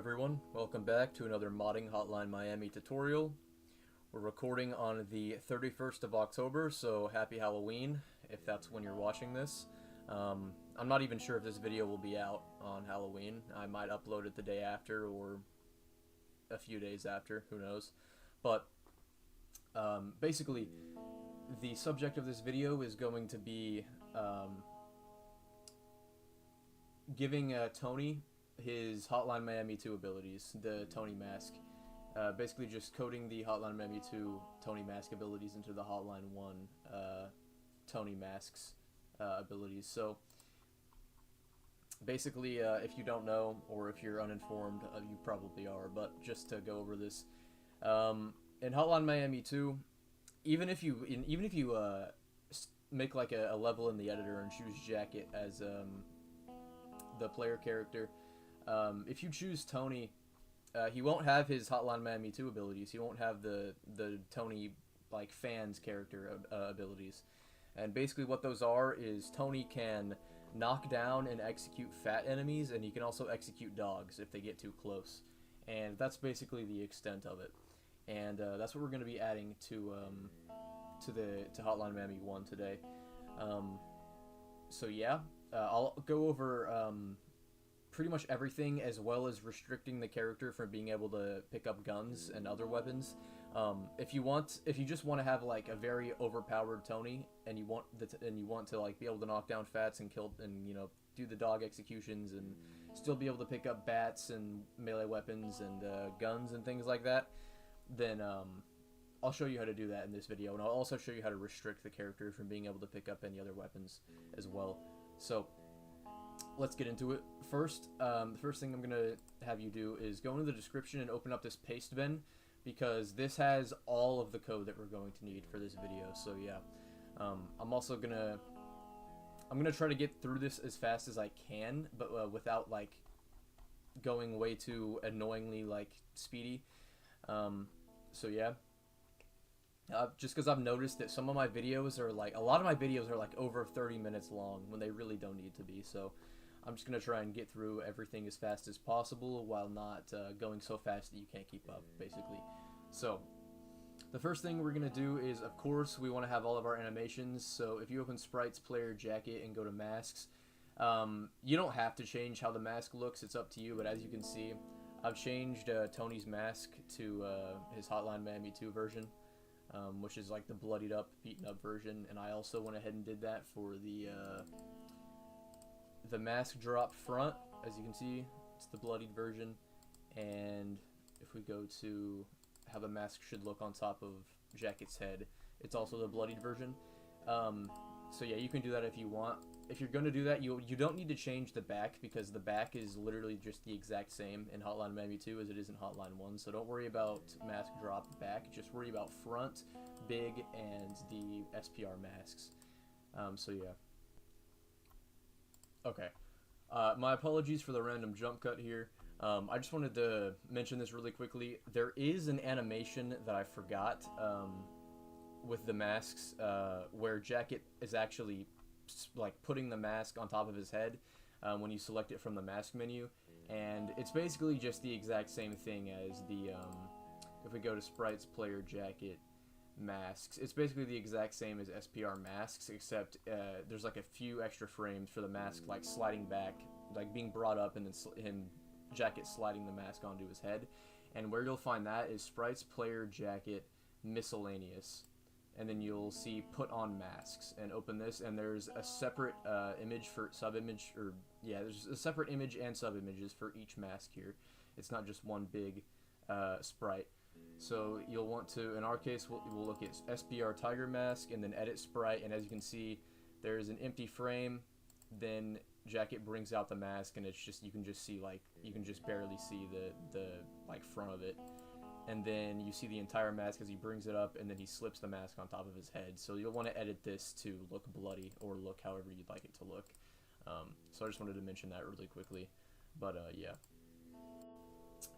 everyone, welcome back to another modding Hotline Miami tutorial. We're recording on the 31st of October, so happy Halloween if that's when you're watching this. I'm not even sure if this video will be out on Halloween. I might upload it the day after or a few days after, who knows. But basically, the subject of this video is going to be giving Tony his Hotline Miami 2 abilities, the Tony Mask. Basically just coding the Hotline Miami 2 Tony Mask abilities into the Hotline 1 Tony Masks abilities. So basically, if you don't know, or if you're uninformed, you probably are, but just to go over this, in Hotline Miami 2, even if you make like a level in the editor and choose Jacket as the player character, if you choose Tony, he won't have his Hotline Miami 2 abilities. He won't have the Tony like fans character abilities. And basically what those are is Tony can knock down and execute fat enemies, and he can also execute dogs if they get too close. And that's basically the extent of it. And that's what we're going to be adding to Hotline Miami 1 today. So yeah, I'll go over pretty much everything, as well as restricting the character from being able to pick up guns and other weapons. If you just want to have like a very overpowered Tony, and you want to like be able to knock down fats and kill and do the dog executions and still be able to pick up bats and melee weapons and guns and things like that, then I'll show you how to do that in this video, and I'll also show you how to restrict the character from being able to pick up any other weapons as well. So let's get into it. First, the first thing I'm going to have you do is go into the description and open up this Pastebin, because this has all of the code that we're going to need for this video. So yeah, I'm also going to try to get through this as fast as I can, but without like going way too annoyingly like speedy. So yeah. Just because I've noticed that some of my videos are like, a lot of my videos are like over 30 minutes long when they really don't need to be. So I'm just going to try and get through everything as fast as possible while not going so fast that you can't keep up, basically. So the first thing we're going to do is, of course, we want to have all of our animations. So if you open Sprites, Player, Jacket, and go to Masks, you don't have to change how the mask looks. It's up to you. But as you can see, I've changed Tony's mask to his Hotline Miami 2 version. Which is like the bloodied up, beaten up version, and I also went ahead and did that for the mask drop front. As you can see, it's the bloodied version, and if we go to how the mask should look on top of Jacket's head, it's also the bloodied version. So yeah, you can do that if you want. If you're going to do that, you don't need to change the back, because the back is literally just the exact same in Hotline Miami 2 as it is in Hotline 1. So don't worry about mask drop back. Just worry about front, big, and the SPR masks. So yeah. Okay. My apologies for the random jump cut here. I just wanted to mention this really quickly. There is an animation that I forgot with the masks where Jacket is actually like putting the mask on top of his head when you select it from the mask menu, and it's basically just the exact same thing as the if we go to Sprites, Player, Jacket, Masks, it's basically the exact same as SPR masks, except there's like a few extra frames for the mask like sliding back, like being brought up, and then Jacket sliding the mask onto his head. And where you'll find that is Sprites, Player, Jacket, Miscellaneous, and then you'll see Put on Masks, and open this, and there's a separate image for sub-image, or yeah, there's a separate image and sub-images for each mask here. It's not just one big sprite. So you'll want to, in our case, we'll look at SPR Tiger Mask, and then Edit Sprite, and as you can see, there's an empty frame, then Jacket brings out the mask, and it's just, you can just see, like, you can just barely see the like front of it. And then you see the entire mask as he brings it up, and then he slips the mask on top of his head. So you'll want to edit this to look bloody, or look however you'd like it to look. So I just wanted to mention that really quickly. But yeah.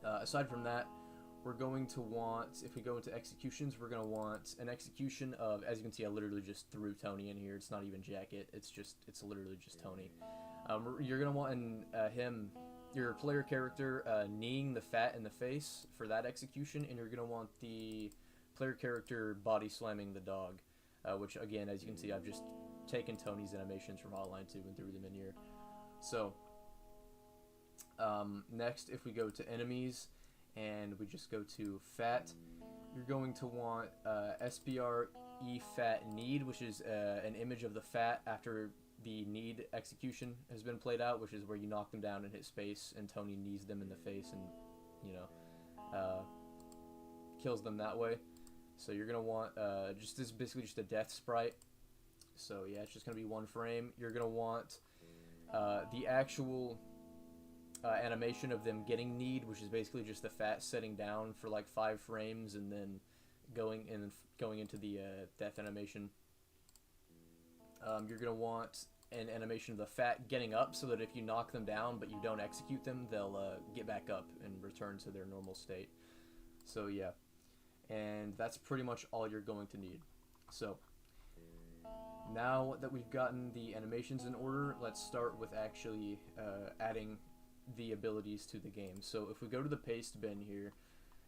Aside from that, we're going to want, if we go into executions, we're going to want an execution of, as you can see, I literally just threw Tony in here. It's not even Jacket. It's literally just Tony. You're going to want him your player character kneeing the fat in the face for that execution, and you're going to want the player character body slamming the dog, which again, as you can see, I've just taken Tony's animations from Hotline 2 and threw them in here. So next, if we go to enemies and we just go to fat, you're going to want scrEFat which is an image of the fat after the need execution has been played out, which is where you knock them down and hit space, and Tony knees them in the face and, you know, kills them that way. So you're gonna want this is basically just a death sprite. So yeah, it's just gonna be one frame. You're gonna want the actual animation of them getting kneed, which is basically just the fat setting down for like 5 frames and then going into the death animation. You're gonna want an animation of the fat getting up, so that if you knock them down but you don't execute them, they'll get back up and return to their normal state. So yeah, and that's pretty much all you're going to need. So now that we've gotten the animations in order, let's start with actually adding the abilities to the game. So if we go to the Pastebin here,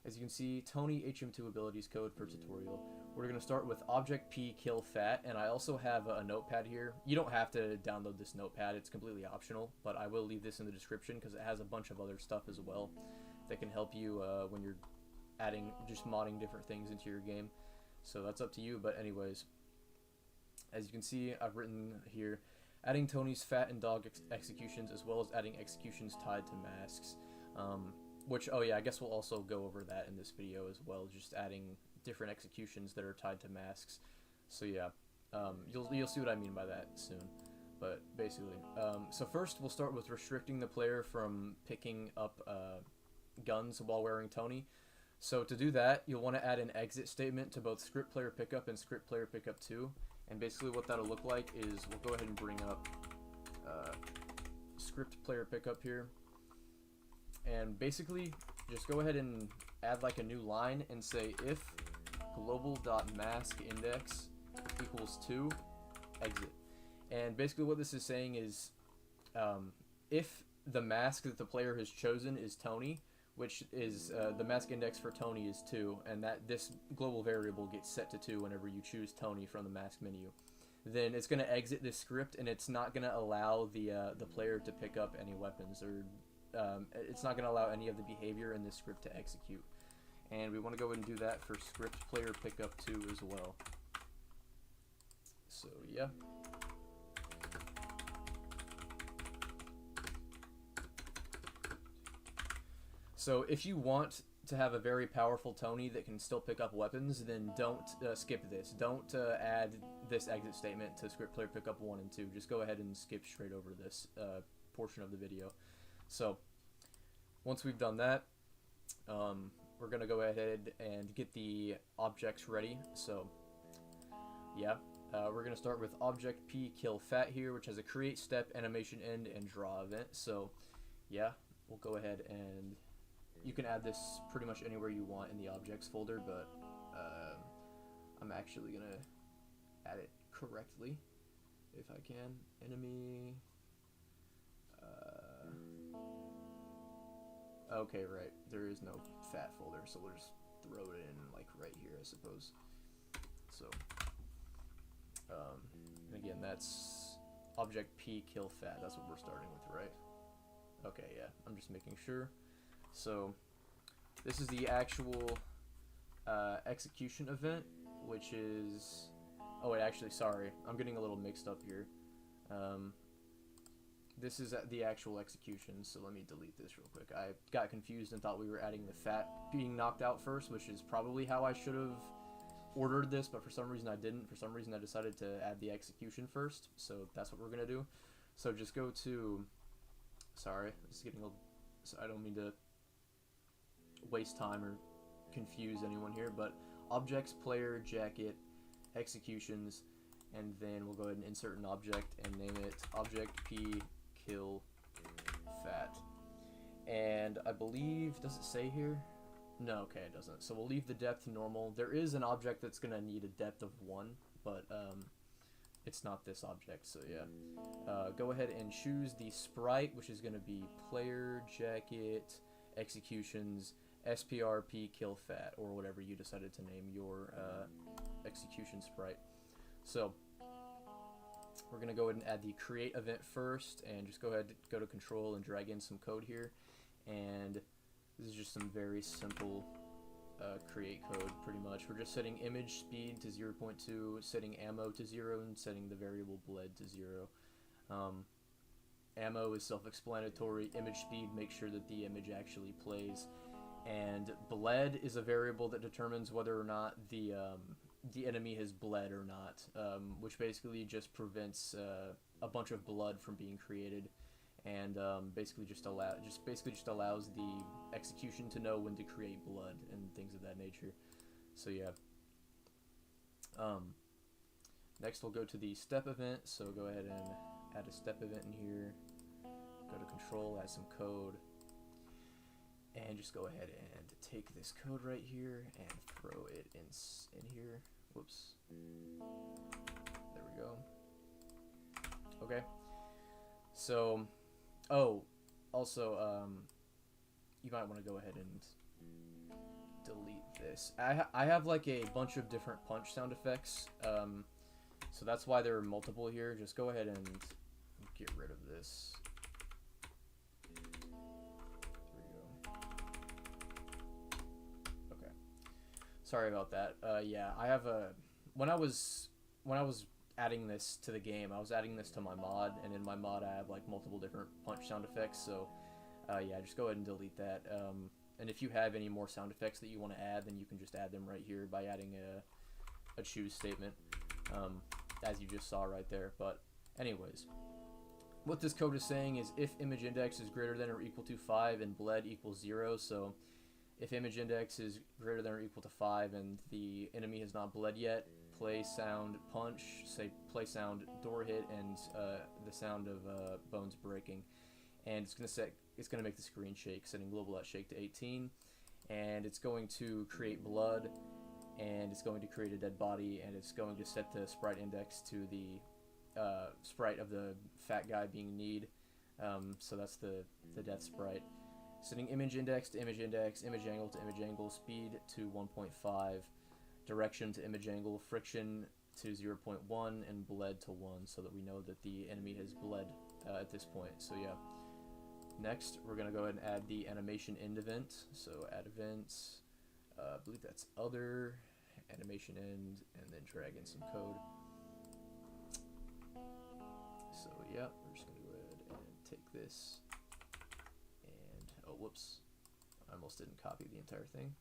as you can see, Tony HM2 abilities code per tutorial. We're going to start with objPKillFat, and I also have a notepad here. You don't have to download this notepad, it's completely optional, but I will leave this in the description because it has a bunch of other stuff as well that can help you when you're just modding different things into your game. So that's up to you, but anyways, as you can see, I've written here, adding Tony's fat and dog executions, as well as adding executions tied to masks. Which, oh yeah, I guess we'll also go over that in this video as well, just adding different executions that are tied to masks. So yeah, you'll see what I mean by that soon. But basically, so first we'll start with restricting the player from picking up guns while wearing Tony. So to do that, you'll want to add an exit statement to both scrPlayerPickup and scrPlayerPickup2. And basically what that'll look like is, we'll go ahead and bring up scrPlayerPickup here. And basically, just go ahead and add like a new line and say if global.maskIndex equals 2, exit. And basically what this is saying is, if the mask that the player has chosen is Tony, which is the mask index for Tony is 2, and that this global variable gets set to 2 whenever you choose Tony from the mask menu, then it's going to exit this script, and it's not going to allow the player to pick up any weapons, or it's not going to allow any of the behavior in this script to execute. And we want to go ahead and do that for scrPlayerPickup2 as well. So yeah. So if you want to have a very powerful Tony that can still pick up weapons, then don't skip this. Don't add this exit statement to scrPlayerPickup 1 and 2. Just go ahead and skip straight over this portion of the video. So once we've done that, we're going to go ahead and get the objects ready. So yeah, we're going to start with objPKillFat here, which has a create step, animation end, and draw event. So yeah, we'll go ahead and you can add this pretty much anywhere you want in the objects folder, but I'm actually going to add it correctly if I can. Enemy. Okay, right. There is no fat folder, so we'll just throw it in like right here, I suppose. So, and again, that's objPKillFat. That's what we're starting with, right? Okay, yeah. I'm just making sure. So this is the actual execution event, which is, oh wait, actually, sorry, I'm getting a little mixed up here. This is the actual execution, so let me delete this real quick. I got confused and thought we were adding the fat being knocked out first, which is probably how I should have ordered this, but for some reason I didn't. For some reason I decided to add the execution first, so that's what we're going to do. So just go to, sorry, this is getting a little, so I don't mean to waste time or confuse anyone here, but objects, player, jacket, executions, and then we'll go ahead and insert an object and name it objPKillFat. And I believe, does it say here? No, okay, it doesn't. So we'll leave the depth normal. There is an object that's going to need a depth of 1, but it's not this object. So yeah, go ahead and choose the sprite, which is going to be player jacket executions scrPKillFat, or whatever you decided to name your execution sprite. So we're going to go ahead and add the create event first, and just go ahead, go to control and drag in some code here. And this is just some very simple create code, pretty much. We're just setting image speed to 0.2, setting ammo to 0, and setting the variable bled to 0. Ammo is self-explanatory. Image speed, make sure that the image actually plays. And bled is a variable that determines whether or not the enemy has bled or not, which basically just prevents a bunch of blood from being created, and basically just allows the execution to know when to create blood and things of that nature. So yeah. Next we'll go to the step event. So go ahead and add a step event in here. Go to control, add some code. And just go ahead and take this code right here and throw it in here. Whoops. There we go. Okay. So, oh, also, you might want to go ahead and delete this. I have like a bunch of different punch sound effects, so that's why there are multiple here. Just go ahead and get rid of this. Sorry about that. Yeah, I have a when I was adding this to the game, I was adding this to my mod, and in my mod I have like multiple different punch sound effects. So yeah, just go ahead and delete that. And if you have any more sound effects that you want to add, then you can just add them right here by adding a choose statement, as you just saw right there. But anyways, what this code is saying is if image index is greater than or equal to 5 and bled equals 0. So if image index is greater than or equal to 5 and the enemy has not bled yet, play sound punch, say play sound door hit, and the sound of bones breaking, and it's gonna make the screen shake, setting global.shake to 18, and it's going to create blood, and it's going to create a dead body, and it's going to set the sprite index to the sprite of the fat guy being kneed. So that's the death sprite. Setting image index to image index, image angle to image angle, speed to 1.5, direction to image angle, friction to 0.1, and bled to 1, so that we know that the enemy has bled at this point. So yeah. Next, we're going to go ahead and add the animation end event. So add events, I believe that's other, animation end, and then drag in some code. So yeah, we're just going to go ahead and take this. Oh, whoops. I almost didn't copy the entire thing.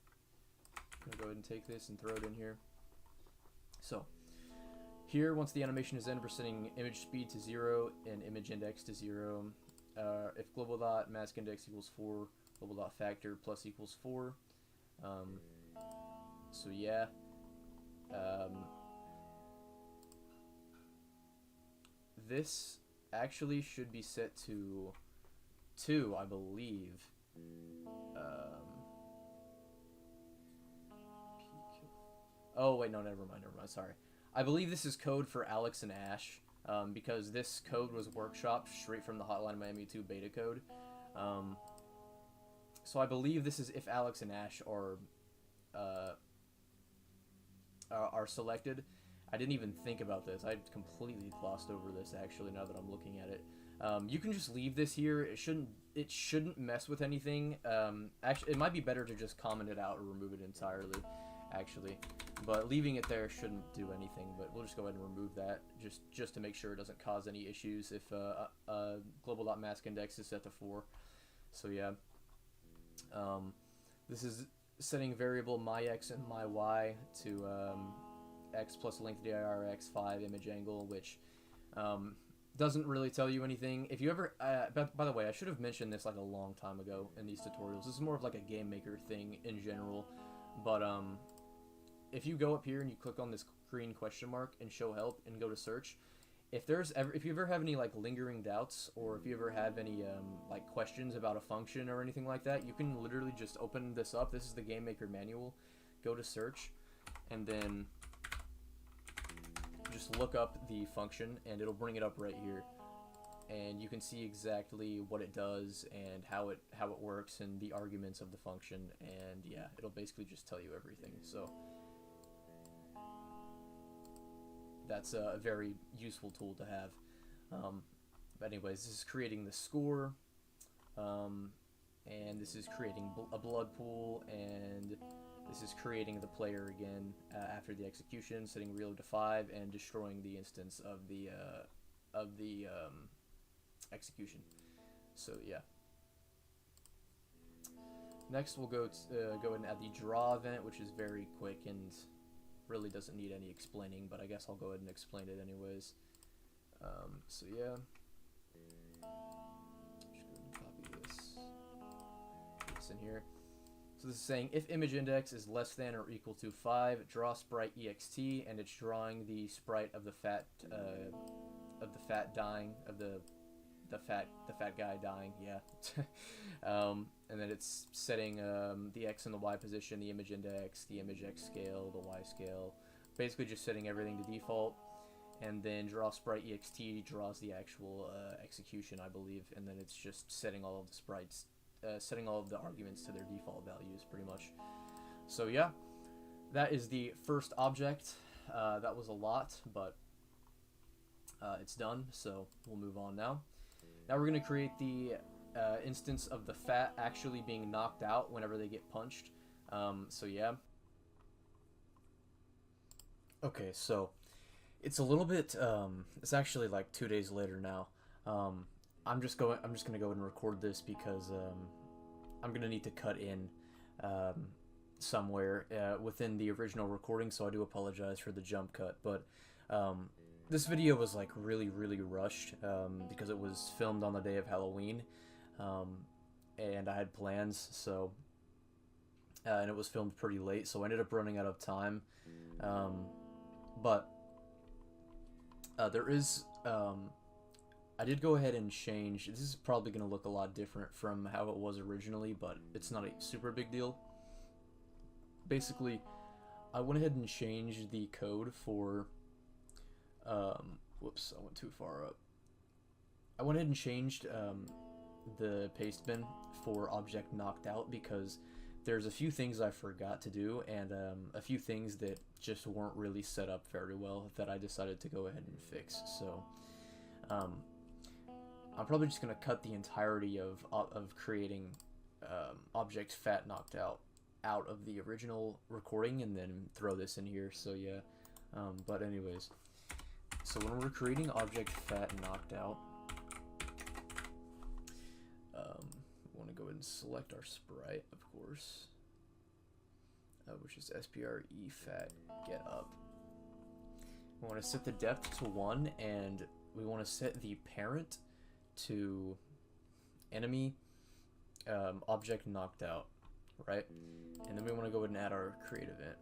I'm going to go ahead and take this and throw it in here. So, here, once the animation is in, we're setting image speed to 0 and image index to 0. If global.mask index equals 4, global.factor plus equals 4. So, yeah. This actually should be set to 2, I believe. Oh wait, no, never mind, sorry. I believe this is code for Alex and Ash, because this code was workshopped straight from the Hotline Miami 2 beta code. So I believe this is if Alex and Ash are selected. I didn't even think about this. I completely glossed over this, actually, now that I'm looking at it. You can just leave this here. It shouldn't mess with anything. Actually, it might be better to just comment it out or remove it entirely, actually. But leaving it there shouldn't do anything. But we'll just go ahead and remove that, just to make sure it doesn't cause any issues if global.mask index is set to 4. So yeah, this is setting variable myx and my to x plus length dir x5 image angle, which doesn't really tell you anything. If you ever, by the way, I should have mentioned this like a long time ago in these tutorials. This is more of like a GameMaker thing in general, but if you go up here and you click on this green question mark and show help and go to search, if you ever have any like lingering doubts, or if you ever have any like questions about a function or anything like that, you can literally just open this up. This is the GameMaker manual. Go to search, and then just look up the function, and it'll bring it up right here. And you can see exactly what it does and how it works and the arguments of the function, and yeah, it'll basically just tell you everything. So that's a very useful tool to have. But anyways, this is creating the score, and this is creating a blood pool, and this is creating the player again after the execution, setting reload to 5, and destroying the instance of the execution. So yeah. Next, we'll go ahead and add the draw event, which is very quick and really doesn't need any explaining, but I guess I'll go ahead and explain it anyways. So yeah. Just go ahead and copy this in here. So this is saying if image index is less than or equal to 5, draw sprite ext, and it's drawing the sprite of the fat dying, of the fat guy dying, yeah. And then it's setting the x and the y position, the image index, the image x scale, the y scale, basically just setting everything to default. And then draw sprite ext draws the actual execution, I believe, and then it's just setting all of the sprites, setting all of the arguments to their default values, pretty much. So yeah, that is the first object. That was a lot, but it's done, so we'll move on now. Now we're going to create the instance of the fat actually being knocked out whenever they get punched. So yeah. Okay, so it's a little bit, it's actually like 2 days later now. I'm just gonna go ahead and record this because I'm gonna need to cut in somewhere within the original recording, so I do apologize for the jump cut. But this video was like really rushed because it was filmed on the day of Halloween, and I had plans, so and it was filmed pretty late, so I ended up running out of time. But there is, I did go ahead and change. This is probably going to look a lot different from how it was originally, but it's not a super big deal. Basically, I went ahead and changed the code for, whoops, I went too far up. I went ahead and changed the Pastebin for objKnockedOut because there's a few things I forgot to do, and a few things that just weren't really set up very well that I decided to go ahead and fix. So I'm probably just going to cut the entirety of creating objFatKnockedOut out of the original recording and then throw this in here. So yeah, but anyways, so when we're creating objFatKnockedOut, we want to go ahead and select our sprite, of course, which is scrEFat_getUp. We want to set the depth to 1, and we want to set the parent to enemy objKnockedOut, right? And then we want to go ahead and add our create event,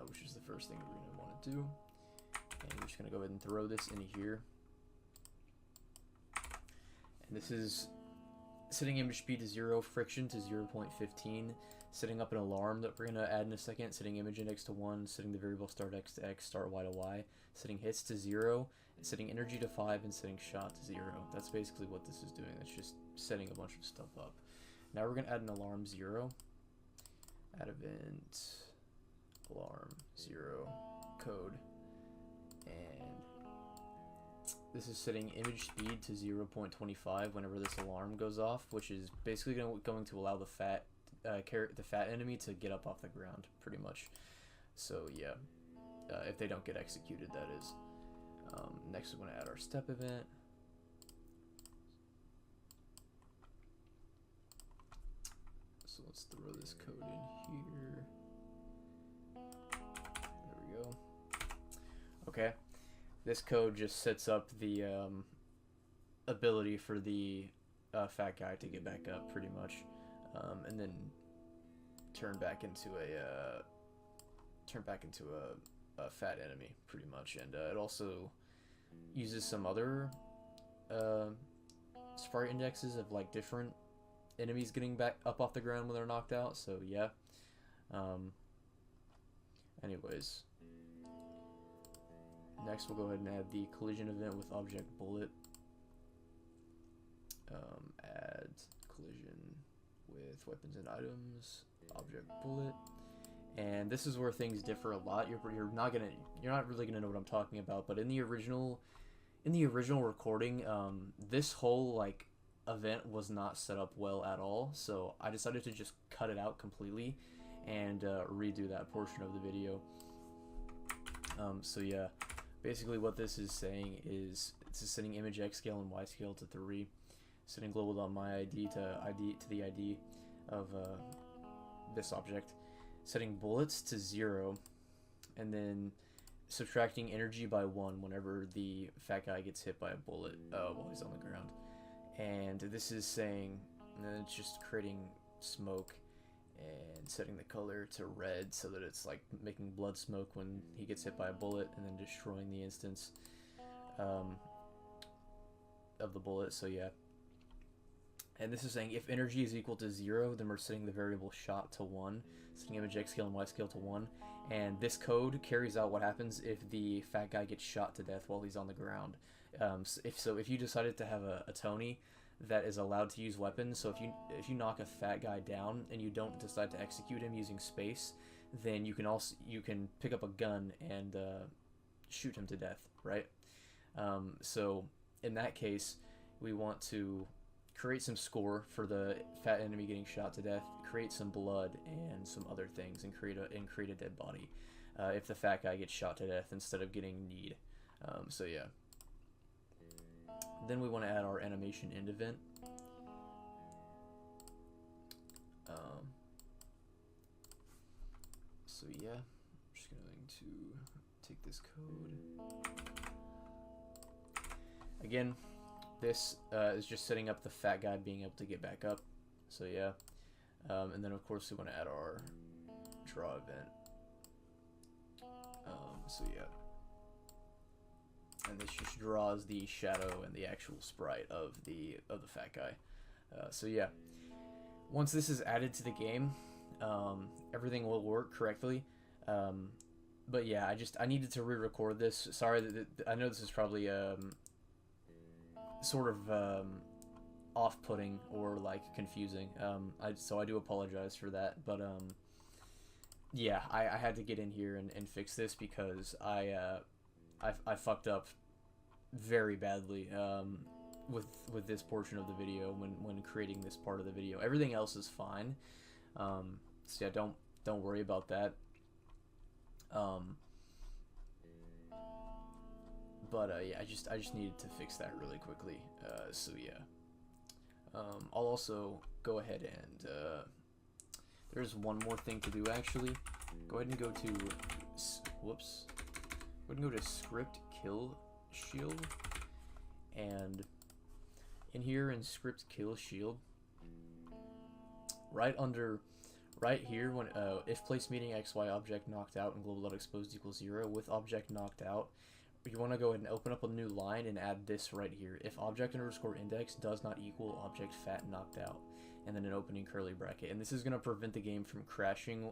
which is the first thing that we're going to want to do. And we're just going to go ahead and throw this in here. And this is setting image speed to 0, friction to 0.15, setting up an alarm that we're going to add in a second, setting image index to 1, setting the variable start x to x, start y to y, setting hits to 0, and setting energy to 5, and setting shot to 0. That's basically what this is doing. It's just setting a bunch of stuff up. Now we're going to add an alarm 0, add event, alarm 0, code, and this is setting image speed to 0.25 whenever this alarm goes off, which is basically going to allow the fat enemy to get up off the ground, pretty much. So yeah, if they don't get executed, that is. Next, we're going to add our step event. So let's throw this code in here. There we go. Okay. This code just sets up the ability for the fat guy to get back up, pretty much, and then turn back into a fat enemy, pretty much. And it also uses some other sprite indexes of like different enemies getting back up off the ground when they're knocked out. So yeah. Anyways. Next, we'll go ahead and add the collision event with objBullet. Add collision with weapons and items, objBullet. And this is where things differ a lot. You're not really gonna know what I'm talking about. But in the original recording, this whole like event was not set up well at all. So I decided to just cut it out completely and redo that portion of the video. So yeah, basically what this is saying is it's setting image X scale and Y scale to 3, setting global.myID to the ID of this object, setting bullets to 0, and then subtracting energy by 1 whenever the fat guy gets hit by a bullet while he's on the ground. And this is saying, and then it's just creating smoke and setting the color to red so that it's like making blood smoke when he gets hit by a bullet, and then destroying the instance of the bullet. So yeah. And this is saying if energy is equal to 0, then we're setting the variable shot to 1, setting image X scale and Y scale to 1. And this code carries out what happens if the fat guy gets shot to death while he's on the ground. If you decided to have a Tony that is allowed to use weapons, so if you knock a fat guy down and you don't decide to execute him using space, then you can pick up a gun and shoot him to death, right? So in that case, we want to create some score for the fat enemy getting shot to death, create some blood and some other things, and create a dead body if the fat guy gets shot to death instead of getting kneed. So yeah. Then we want to add our animation end event. So yeah, I'm just going to take this code. Again, this is just setting up the fat guy being able to get back up. So yeah, and then of course we want to add our draw event. So yeah. And this just draws the shadow and the actual sprite of the fat guy. So yeah, once this is added to the game, everything will work correctly. But yeah, I needed to re-record this. Sorry that I know this is probably sort of off-putting or like confusing. So I do apologize for that. But yeah, I had to get in here and fix this because I fucked up very badly with this portion of the video when creating this part of the video. Everything else is fine, so yeah, don't worry about that. Yeah, I just needed to fix that really quickly. So yeah, I'll also go ahead and there's one more thing to do actually. Go ahead and go to scrKillShield, and in here in scrKillShield, right here when if place meeting XY object knocked out and global.exposed equals 0 with object knocked out, you want to go ahead and open up a new line and add this right here. If object_index does not equal objFatKnockedOut, and then an opening curly bracket. And this is going to prevent the game from crashing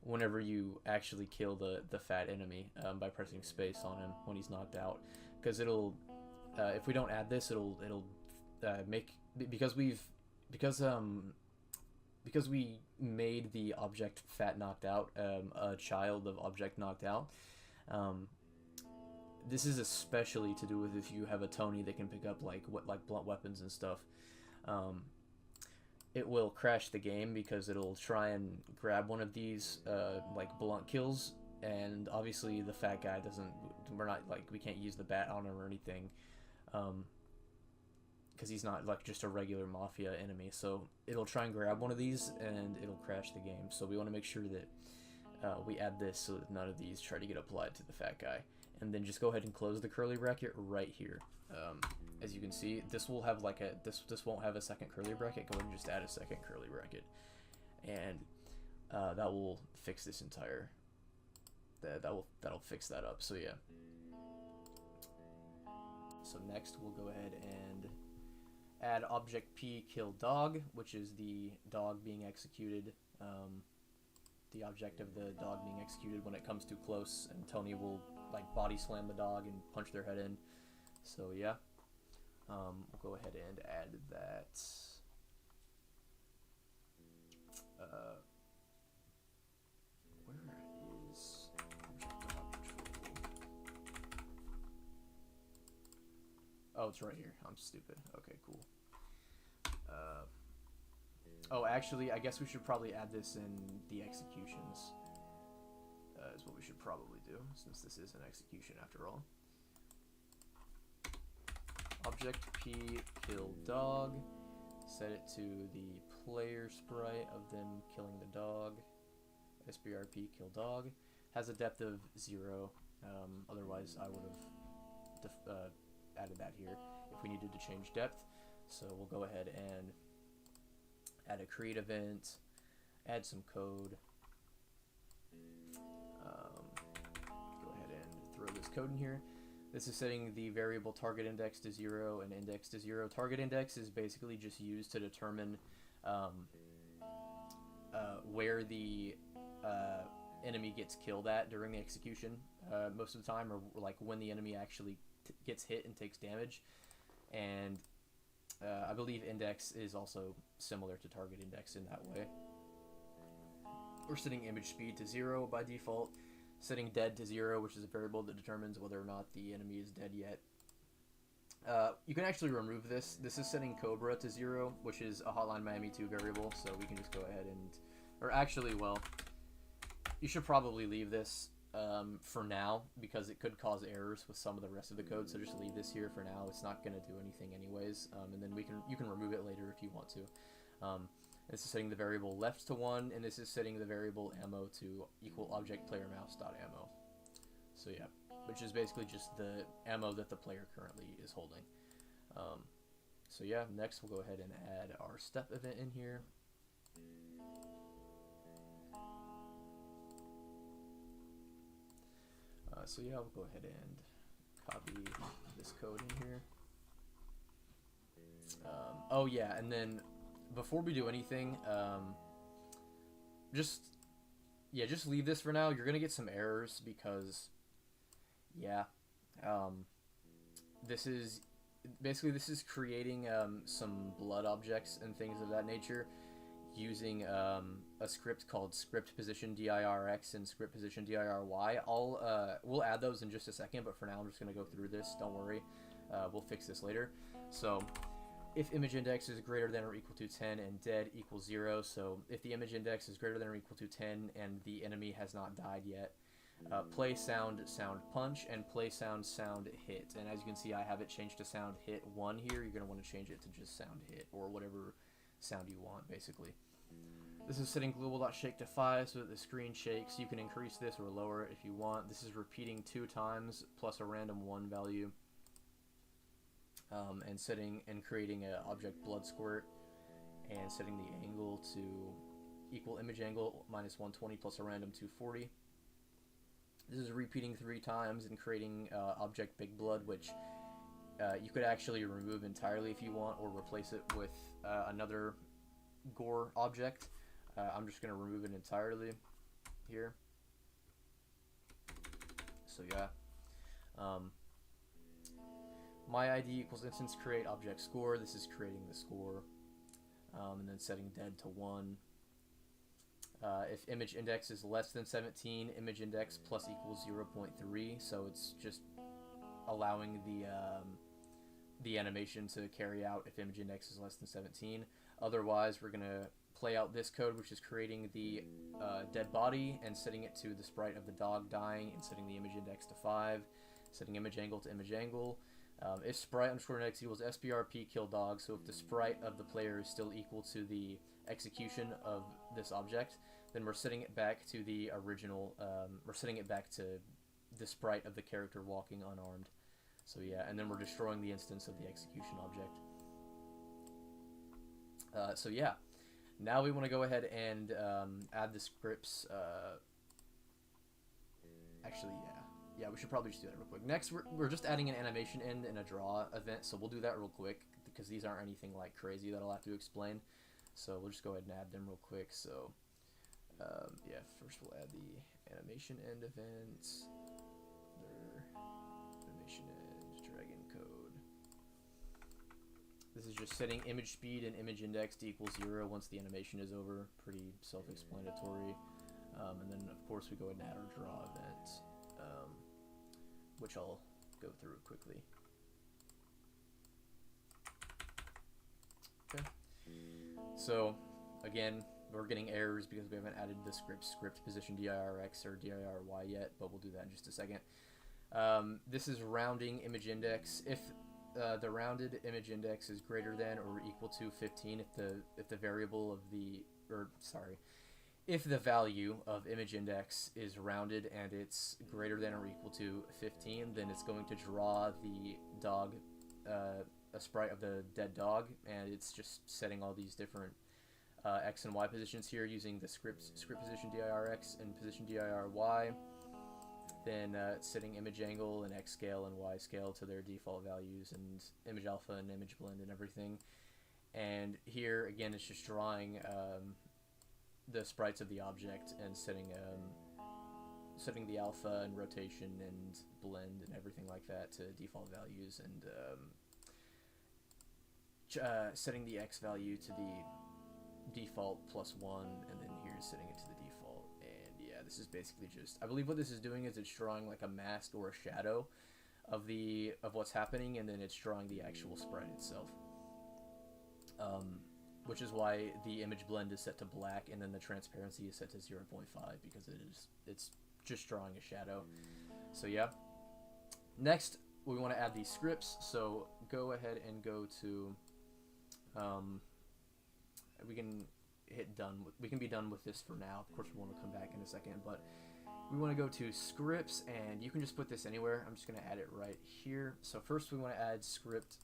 whenever you actually kill the fat enemy by pressing space on him when he's knocked out, because it'll if we don't add this, it'll make, because we made the objFatKnockedOut a child of objKnockedOut. This is especially to do with if you have a Tony that can pick up like blunt weapons and stuff. It will crash the game because it'll try and grab one of these like blunt kills, and obviously the fat guy we can't use the bat on him or anything, because he's not like just a regular mafia enemy. So it'll try and grab one of these and it'll crash the game. So we want to make sure that we add this so that none of these try to get applied to the fat guy. And then just go ahead and close the curly bracket right here. As you can see, this will have like this won't have a second curly bracket. Go ahead and just add a second curly bracket, and that will fix this entire. That'll fix that up. So yeah. So next we'll go ahead and add objPKillDog, which is the dog being executed. The object of the dog being executed when it comes too close, and Tony will like body slam the dog and punch their head in. So yeah, we'll go ahead and add that. Where is object.control? Oh, it's right here. I'm stupid. Okay, cool. Oh, actually, I guess we should probably add this in the executions. Is what we should probably do, since this is an execution after all. objPKillDog. Set it to the player sprite of them killing the dog. scrPKillDog. Has a depth of 0. Otherwise, I would have added that here if we needed to change depth. So we'll go ahead and add a create event, add some code. Go ahead and throw this code in here. This is setting the variable target index to 0 and index to 0. Target index is basically just used to determine where the enemy gets killed at during the execution most of the time, or like when the enemy actually gets hit and takes damage. And I believe index is also similar to target index in that way. We're setting image speed to 0 by default, setting dead to 0, which is a variable that determines whether or not the enemy is dead yet. You can actually remove this. This is setting Cobra to 0, which is a Hotline Miami 2 variable, so we can just go ahead and... Or actually, well, you should probably leave this for now, because it could cause errors with some of the rest of the code, so just leave this here for now. It's not going to do anything anyways, and then you can remove it later if you want to. This is setting the variable left to 1, and this is setting the variable ammo to equal objPlayerMouse.ammo. So yeah, which is basically just the ammo that the player currently is holding. So yeah, next we'll go ahead and add our step event in here. So yeah, we'll go ahead and copy this code in here. Oh yeah, and then before we do anything, just leave this for now. You're gonna get some errors because, yeah, this is creating some blood objects and things of that nature using a script called scrPosDirX and scrPosDiRy. We'll add those in just a second, but for now I'm just gonna go through this. Don't worry, we'll fix this later. So if image index is greater than or equal to 10 and dead equals 0, so if the image index is greater than or equal to 10 and the enemy has not died yet, play sound punch and play sound hit. And as you can see, I have it changed to sound hit 1 here. You're going to want to change it to just sound hit, or whatever sound you want, basically. This is setting global.shake to 5 so that the screen shakes. You can increase this or lower it if you want. This is repeating 2 times plus a random 1 value. And setting and creating an object blood squirt, and setting the angle to equal image angle minus 120 plus a random 240. This is repeating 3 times and creating object big blood, which you could actually remove entirely if you want, or replace it with another gore object. I'm just going to remove it entirely here. So yeah. My ID equals instance create object score. This is creating the score, and then setting dead to 1. If image index is less than 17, image index plus equals 0.3. So it's just allowing the animation to carry out if image index is less than 17. Otherwise, we're gonna play out this code, which is creating the dead body and setting it to the sprite of the dog dying, and setting the image index to 5, setting image angle to image angle. If sprite underscore index equals scrPKillDog, so if the sprite of the player is still equal to the execution of this object, then we're setting it back to the original, we're setting it back to the sprite of the character walking unarmed. So yeah, and then we're destroying the instance of the execution object. So yeah, now we want to go ahead and add the scripts. Actually, yeah, we should probably just do that real quick. Next, we're just adding an animation end and a draw event, so we'll do that real quick because these aren't anything like crazy that I'll have to explain. So we'll just go ahead and add them real quick. So yeah, first we'll add the animation end event. This is just setting image speed and image index to equal 0 once the animation is over. Pretty self-explanatory. And then, of course, we go ahead and add our draw event, which I'll go through quickly. Okay. So, again, we're getting errors because we haven't added the script position DIRX or DIRY yet, but we'll do that in just a second. This is rounding image index. If the rounded image index is greater than or equal to 15, if the variable of the, or sorry, if the value of image index is rounded and it's greater than or equal to 15, then it's going to draw the dog, a sprite of the dead dog, and it's just setting all these different X and Y positions here using the script position DIRX and position DIRY. Then setting image angle and X scale and Y scale to their default values, and image alpha and image blend and everything. And here again, it's just drawing the sprites of the object and setting the alpha and rotation and blend and everything like that to default values, and setting the X value to the default +1, and then here's setting it to the default. And yeah, this is basically just, I believe what this is doing is it's drawing like a mask or a shadow of what's happening, and then it's drawing the actual sprite itself. Which is why the image blend is set to black, and then the transparency is set to 0.5, because it's just drawing a shadow. So yeah. Next, we want to add these scripts. So go ahead and go to we can hit done. We can be done with this for now. Of course, we want to come back in a second, but we want to go to scripts, and you can just put this anywhere. I'm just going to add it right here. So first, we want to add script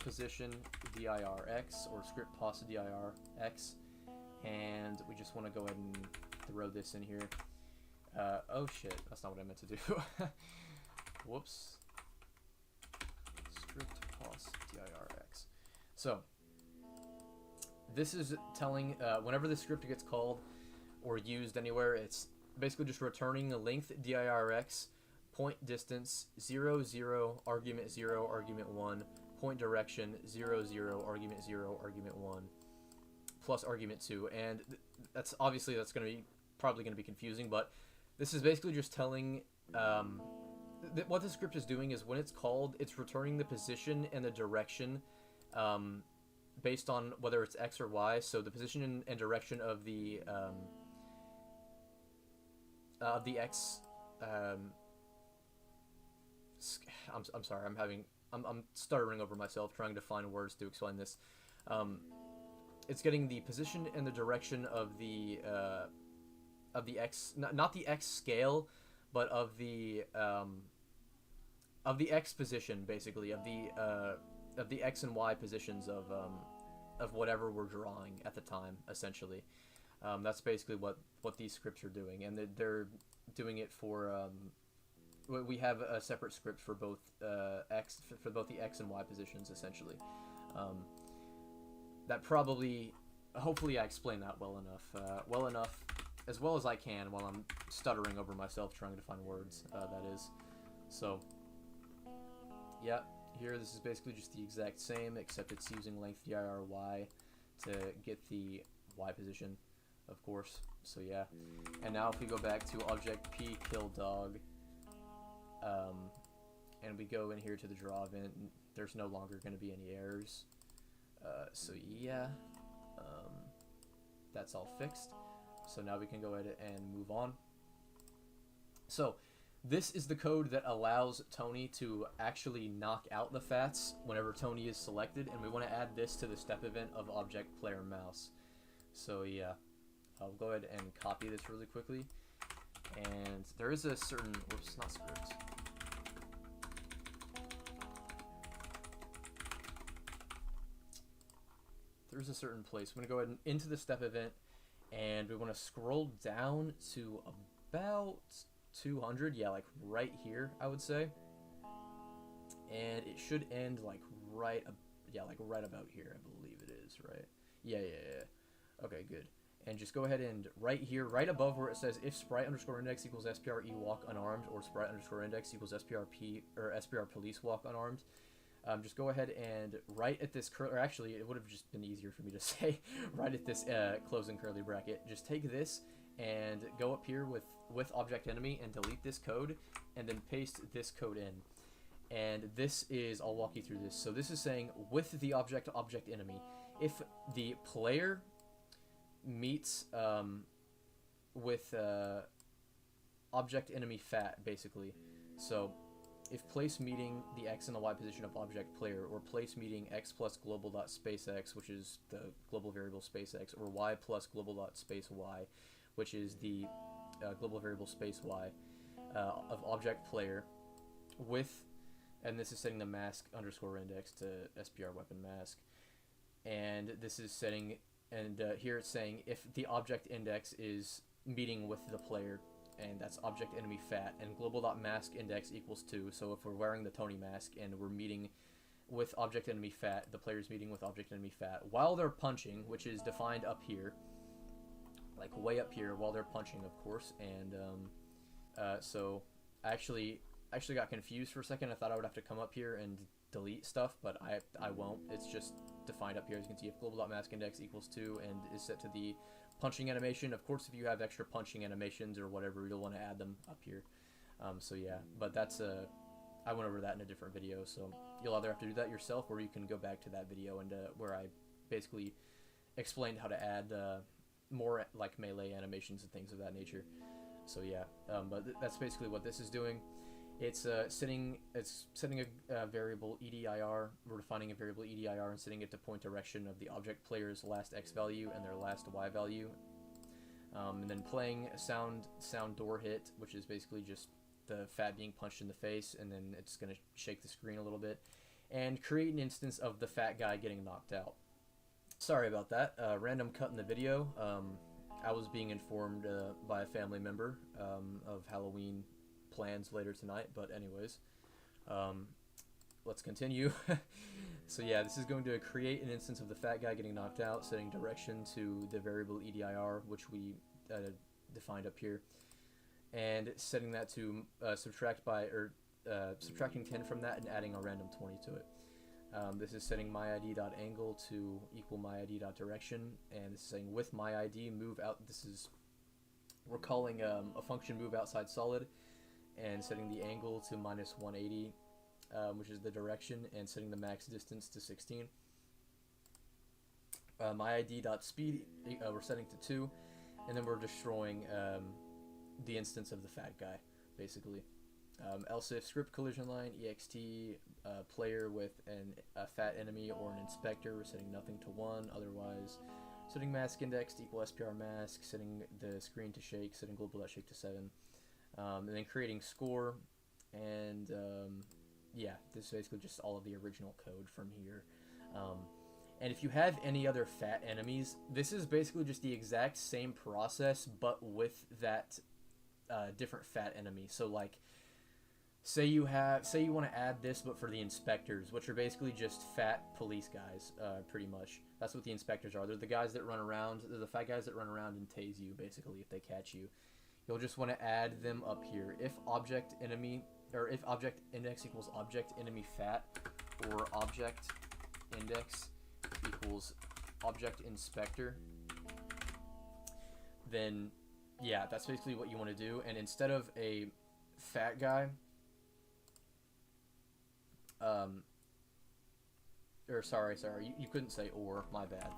position DIRX or scrPosDirX, and we just want to go ahead and throw this in here. Oh shit, that's not what I meant to do. Whoops. scrPosDirX. So this is telling whenever the script gets called or used anywhere, it's basically just returning the length DIRX, point distance 0 0 argument 0 argument 1, point direction 0 0 argument 0 argument 1 plus argument 2. And that's obviously probably going to be confusing, but this is basically just telling what the script is doing is when it's called, it's returning the position and the direction based on whether it's X or Y. So the position and direction of the X. I'm sorry. I'm stuttering over myself trying to find words to explain this. It's getting the position and the direction of the X, not the X scale, but of the X position, basically, of the X and Y positions of whatever we're drawing at the time, essentially. That's basically what these scripts are doing, and they're doing it for. We have a separate script for both both the X and Y positions, essentially. That probably, hopefully, I explained that well enough, as well as I can, while I'm stuttering over myself trying to find words. That is, so. Yeah, here this is basically just the exact same, except it's using length DIRY to get the Y position, of course. So yeah, and now if we go back to objPKillDog, and we go in here to the draw event, there's no longer going to be any errors. So yeah, that's all fixed. So now we can go ahead and move on. So this is the code that allows Tony to actually knock out the fats whenever Tony is selected, and we want to add this to the step event of objPlayerMouse. So yeah, I'll go ahead and copy this really quickly. And there is a certain, whoops, not script. There's a certain place. I'm going to go ahead and into the step event, and we want to scroll down to about 200, yeah, like right here, I would say. And it should end like right about here, I believe it is, right? Yeah. Okay, good. And just go ahead and right here, right above where it says if sprite_index equals SPRE walk unarmed, or sprite_index equals SPRP or SPR police walk unarmed, just go ahead and right at this or actually it would have just been easier for me to say right at this closing curly bracket. Just take this and go up here with object enemy and delete this code, and then paste this code in. And this is, I'll walk you through this. So this is saying with the object enemy, if the player meets with object enemy fat, basically. So if place meeting the x and the y position of object player, or place meeting x plus global.spacex, which is the global variable space x, or y plus global.space y, which is the global variable space y of object player, with, and this is setting the mask underscore index to SPR weapon mask, and this is setting, and here it's saying if the object index is meeting with the player, and that's object enemy fat, and global.mask index equals 2. So if we're wearing the Tony mask and we're meeting with object enemy fat, the player's meeting with object enemy fat while they're punching, which is defined up here, like way up here, while they're punching, of course. And so I actually got confused for a second. I thought I would have to come up here and delete stuff, but I won't. It's just defined up here. As you can see, if global.mask index equals 2 and is set to the punching animation. Of course, if you have extra punching animations or whatever, you'll want to add them up here. So yeah, but that's I went over that in a different video, so you'll either have to do that yourself, or you can go back to that video and where I basically explained how to add more like melee animations and things of that nature. So yeah, but that's basically what this is doing. It's setting a variable EDIR. We're defining a variable EDIR and setting it to point direction of the object player's last X value and their last Y value. And then playing a sound door hit, which is basically just the fat being punched in the face, and then it's going to shake the screen a little bit. And create an instance of the fat guy getting knocked out. Sorry about that. Random cut in the video. I was being informed by a family member of Halloween plans later tonight, but anyways, let's continue. So yeah, this is going to create an instance of the fat guy getting knocked out, setting direction to the variable EDIR, which we defined up here, and setting that to subtracting 10 from that and adding a random 20 to it. This is setting myID.angle to equal myID.direction, and this is saying with myID move out. We're calling a function move outside solid, and setting the angle to minus 180, which is the direction, and setting the max distance to 16. myID.speed we're setting to 2, and then we're destroying the instance of the fat guy, basically. Else if script collision line ext player with a fat enemy or an inspector, we're setting nothing to 1, otherwise setting mask index to equal SPR mask, setting the screen to shake, setting global.shake to 7. And then creating score, and yeah, this is basically just all of the original code from here. And if you have any other fat enemies, this is basically just the exact same process, but with that different fat enemy. So like, say you want to add this, but for the inspectors, which are basically just fat police guys, pretty much. That's what the inspectors are. They're the guys that run around. They're the fat guys that run around and tase you, basically, if they catch you. You'll just want to add them up here. If object enemy, or if object index equals object enemy fat, or object index equals object inspector, then yeah, that's basically what you want to do. And instead of a fat guy, or sorry, you couldn't say or, my bad.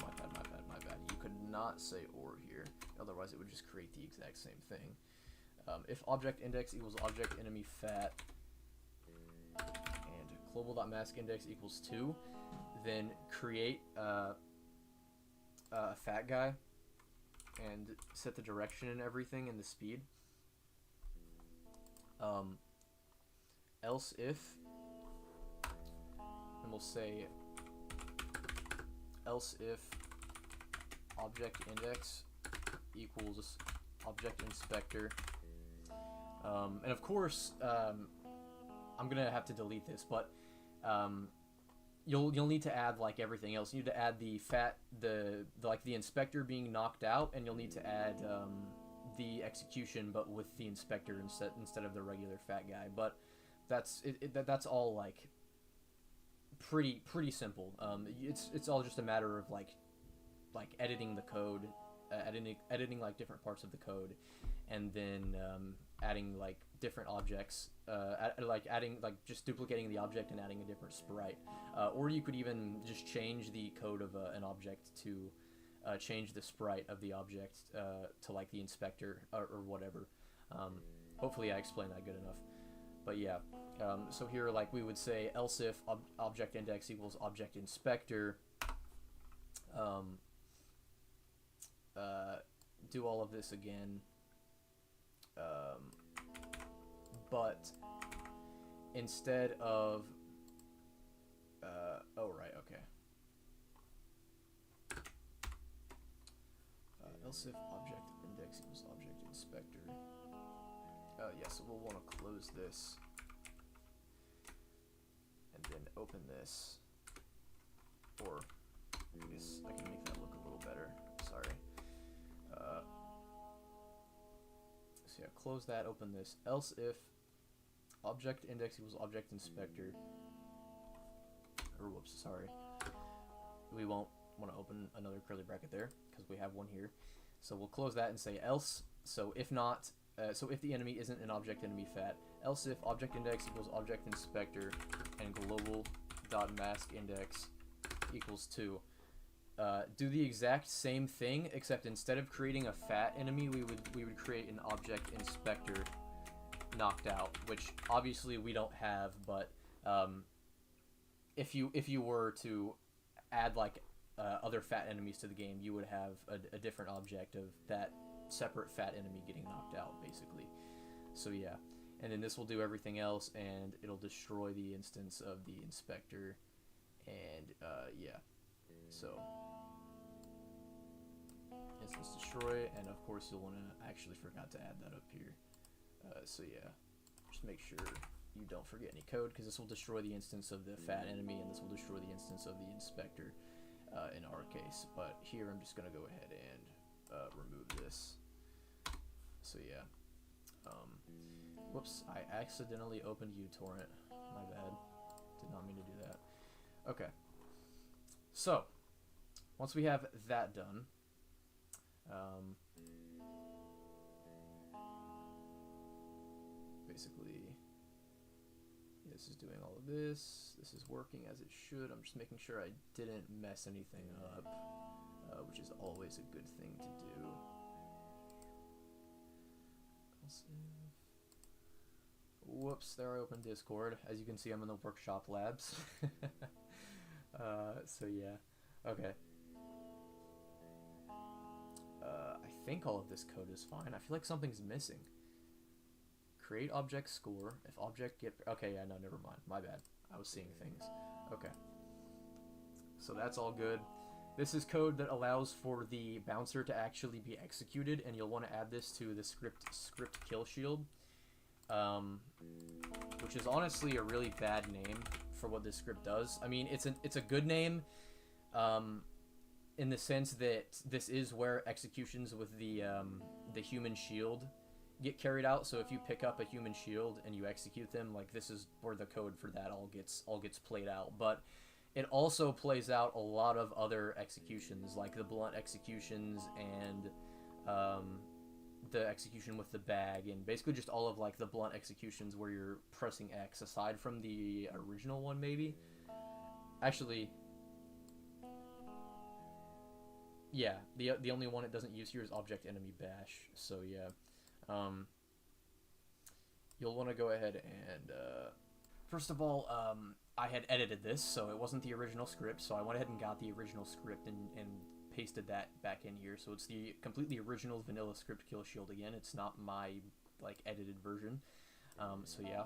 You could not say or here, otherwise it would just create the exact same thing. If object index equals object enemy fat, and global.mask index equals 2, then create a fat guy, and set the direction and everything and the speed. Else if, and we'll say else if object index equals object inspector, and of course I'm gonna have to delete this, but you'll need to add like everything else. You need to add the fat, the inspector being knocked out, and you'll need to add the execution, but with the inspector instead of the regular fat guy. But that's all like pretty simple. It's all just a matter of like editing the code, editing like different parts of the code, and then adding like different objects, adding like just duplicating the object and adding a different sprite, or you could even just change the code of an object to change the sprite of the object to like the inspector or whatever. Hopefully I explained that good enough. But yeah, so here like we would say else if object index equals object inspector. Do all of this again, but instead of oh right, okay. Else if object index equals object inspector. Yeah, so we'll want to close this and then open this, or I guess I can make that look a little better. Sorry. So yeah, close that, open this. Else if object index equals object inspector, or whoops, sorry. We won't want to open another curly bracket there because we have one here. So we'll close that and say else. So if not, so if the enemy isn't an object enemy fat, else if object index equals object inspector and global dot mask index equals 2. Do the exact same thing, except instead of creating a fat enemy, we would create an object inspector knocked out, which obviously we don't have. But if you were to add like other fat enemies to the game, you would have a different object of that separate fat enemy getting knocked out, basically. So yeah, and then this will do everything else, and it'll destroy the instance of the inspector, and yeah. So instance destroy, and of course you'll want to actually forgot to add that up here. So yeah, just make sure you don't forget any code, because this will destroy the instance of the fat enemy, and this will destroy the instance of the inspector in our case. But here I'm just gonna go ahead and remove this. So yeah, whoops, I accidentally opened uTorrent. My bad. Did not mean to do that. Okay. So once we have that done, basically, this is doing all of this. This is working as it should. I'm just making sure I didn't mess anything up, which is always a good thing to do. Whoops, there I opened Discord. As you can see, I'm in the workshop labs. So yeah, okay. I think all of this code is fine. I feel like something's missing. Create object score. If object get... Okay, yeah, no, never mind. My bad. I was seeing things. Okay. So that's all good. This is code that allows for the bouncer to actually be executed, and you'll want to add this to the scrKillShield, which is honestly a really bad name for what this script does. I mean, it's a good name, in the sense that this is where executions with the human shield get carried out. So if you pick up a human shield and you execute them, like, this is where the code for that all gets played out. But it also plays out a lot of other executions, like the blunt executions and the execution with the bag, and basically just all of like the blunt executions where you're pressing X, aside from the original one, maybe. Actually, yeah, the only one it doesn't use here is object enemy bash. So yeah, you'll want to go ahead and first of all, I had edited this, so it wasn't the original script, so I went ahead and got the original script and pasted that back in here. So it's the completely original vanilla scrKillShield again. It's not my like edited version. So yeah,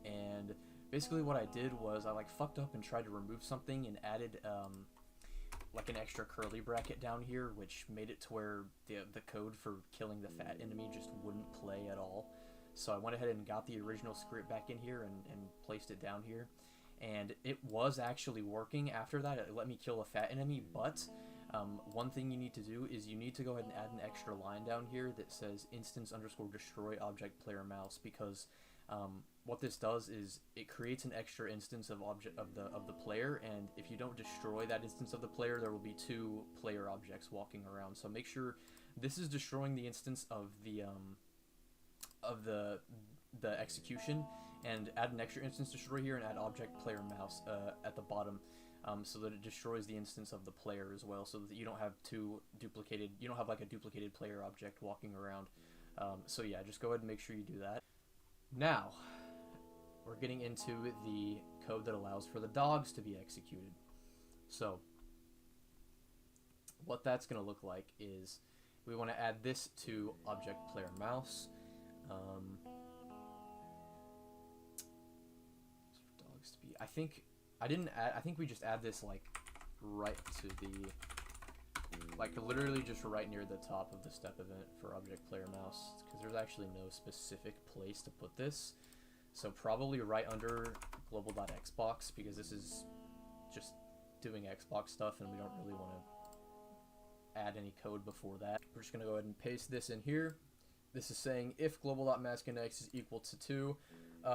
and basically what I did was I like fucked up and tried to remove something and added like an extra curly bracket down here, which made it to where the code for killing the fat enemy just wouldn't play at all. So I went ahead and got the original script back in here and placed it down here, and it was actually working after that. It let me kill a fat enemy, but one thing you need to do is you need to go ahead and add an extra line down here that says instance underscore destroy object player mouse, because what this does is it creates an extra instance of the player, and if you don't destroy that instance of the player, there will be 2 player objects walking around. So make sure this is destroying the instance of the execution, and add an extra instance destroy here, and add objPlayerMouse at the bottom, so that it destroys the instance of the player as well, so that you don't have like a duplicated player object walking around. So yeah, just go ahead and make sure you do that. Now, we're getting into the code that allows for the dogs to be executed. So, what that's going to look like is we want to add this to objPlayerMouse. Dogs to be. I think we just add this like right to the, like literally just right near the top of the step event for objPlayerMouse, because there's actually no specific place to put this. So probably right under global.xbox, because this is just doing Xbox stuff and we don't really want to add any code before that. We're just going to go ahead and paste this in here. This is saying if global.maskIndex is equal to 2.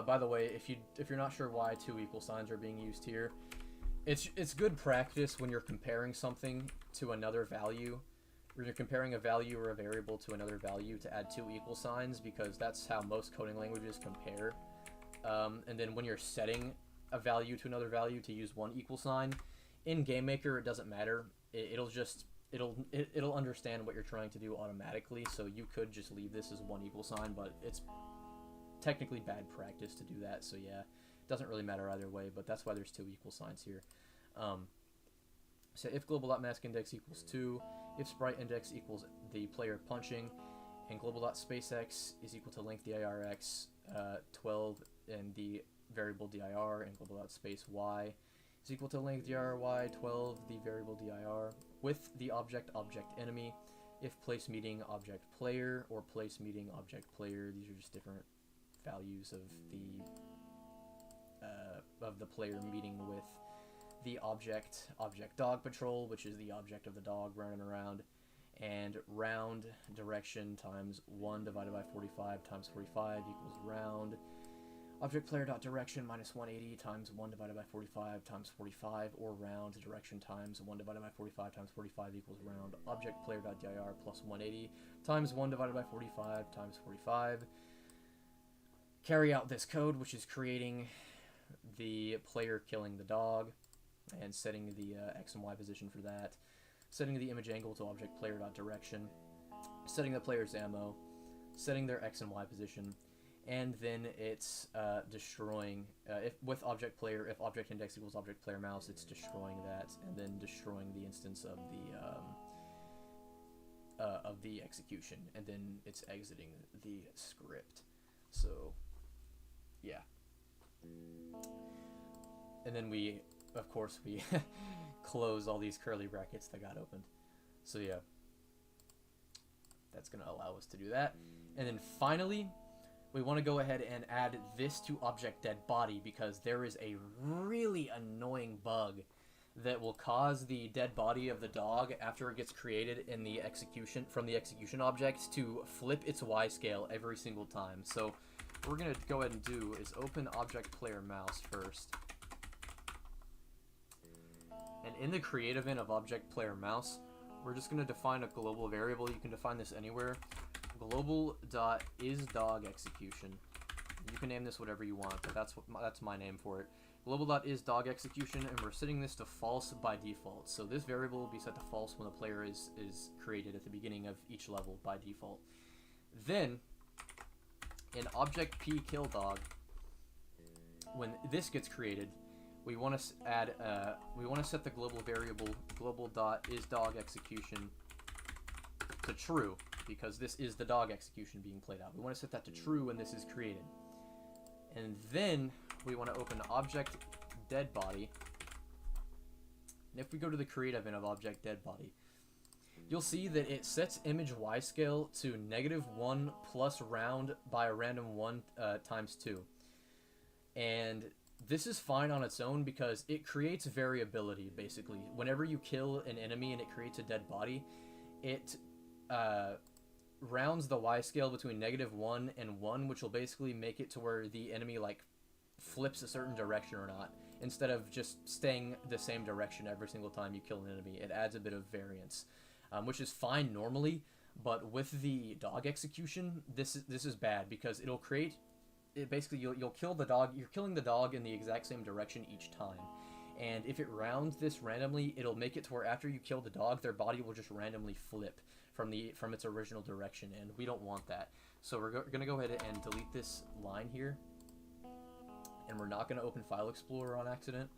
By the way, if you're not sure why 2 equal signs are being used here, it's good practice when you're comparing something to another value, when you're comparing a value or a variable to another value, to add 2 equal signs, because that's how most coding languages compare. And then when you're setting a value to another value, to use 1 equal sign. In GameMaker, it doesn't matter. It'll understand what you're trying to do automatically, so you could just leave this as 1 equal sign, but it's technically bad practice to do that, so yeah, it doesn't really matter either way, but that's why there's 2 equal signs here. So if global.maskIndex equals 2, if spriteIndex equals the player punching, and global.spaceX is equal to length dirx 12, and the variable dir, and global.spaceY is equal to length diry 12, the variable dir, with the object enemy, if place meeting object player or place meeting object player. These are just different values of the player meeting with the object dog patrol, which is the object of the dog running around, and round direction times 1 divided by 45 times 45 equals round. Object player.direction minus 180 times 1 divided by 45 times 45, or round direction times 1 divided by 45 times 45 equals round. Object player.dir plus 180 times 1 divided by 45 times 45. Carry out this code, which is creating the player killing the dog, and setting the X and Y position for that, setting the image angle to object player.direction, setting the player's ammo, setting their X and Y position, and then it's destroying, with object player, if object index equals object player mouse, it's destroying that, and then destroying the instance of the execution, and then it's exiting the script. So, yeah. And then we, of course, we close all these curly brackets that got opened. So yeah, that's going to allow us to do that. And then finally, we want to go ahead and add this to objDeadBody, because there is a really annoying bug that will cause the dead body of the dog, after it gets created in the execution, from the execution object, to flip its Y scale every single time. So what we're going to go ahead and do is open objPlayerMouse first. And in the create event of objPlayerMouse, we're just going to define a global variable. You can define this anywhere. Global.isDogExecution. You can name this whatever you want, but that's my name for it. Global.isDogExecution, and we're setting this to false by default. So this variable will be set to false when the player is created at the beginning of each level by default. Then, in objPKillDog, when this gets created, we want to add set the global variable global.isDogExecution to true, because this is the dog execution being played out. We want to set that to true when this is created. And then we want to open objDeadBody. And if we go to the create event of objDeadBody, you'll see that it sets image Y scale to -1 plus round by a random 1 times 2. And this is fine on its own, because it creates variability, basically. Whenever you kill an enemy and it creates a dead body, it rounds the Y scale between -1 and 1, which will basically make it to where the enemy like flips a certain direction or not, instead of just staying the same direction every single time you kill an enemy. It adds a bit of variance, which is fine normally, but with the dog execution, this is bad, because it'll create it basically you'll kill the dog. You're killing the dog in the exact same direction each time. And if it rounds this randomly, it'll make it to where after you kill the dog, their body will just randomly flip from its original direction, and we don't want that. So we're going to go ahead and delete this line here, and we're not going to open File Explorer on accident,